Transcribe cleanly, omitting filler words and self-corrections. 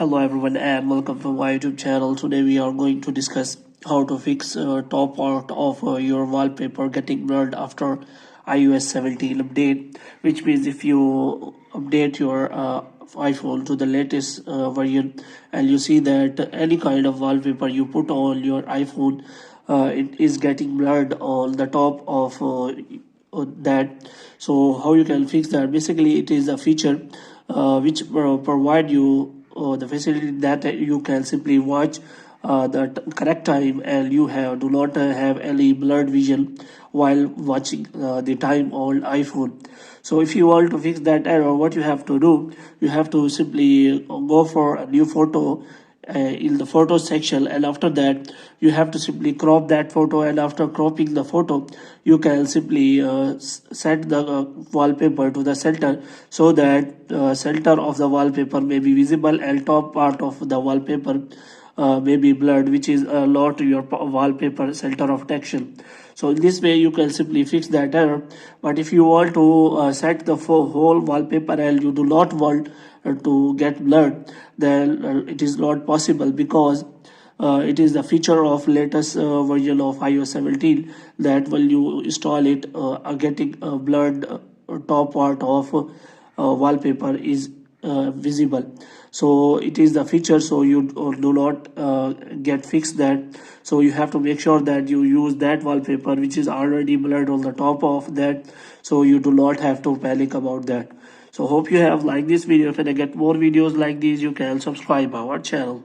Hello everyone and welcome to my YouTube channel. Today we are going to discuss how to fix top part of your wallpaper getting blurred after iOS 17 update, which means if you update your iPhone to the latest version and you see that any kind of wallpaper you put on your iPhone, it is getting blurred on the top of that. So how you can fix that? Basically it is a feature which provide you the facility that you can simply watch the correct time and you do not have any blurred vision while watching the time on iPhone. So if you want to fix that error, what you have to do, you have to simply go for a new photo in the photo section, and after that you have to simply crop that photo, and after cropping the photo you can simply set the wallpaper to the center so that center of the wallpaper may be visible and top part of the wallpaper may be blurred, which is a lot to your wallpaper center of attraction. So in this way you can simply fix that error. But if you want to set the whole wallpaper and you do not want to get blurred, then it is not possible, because it is the feature of latest version of iOS 17 that when you install it, getting blurred top part of wallpaper is visible. So it is the feature, so you do not get fixed that. So you have to make sure that you use that wallpaper which is already blurred on the top of that, so you do not have to panic about that. So hope you have liked this video. If you get more videos like these, you can subscribe our channel.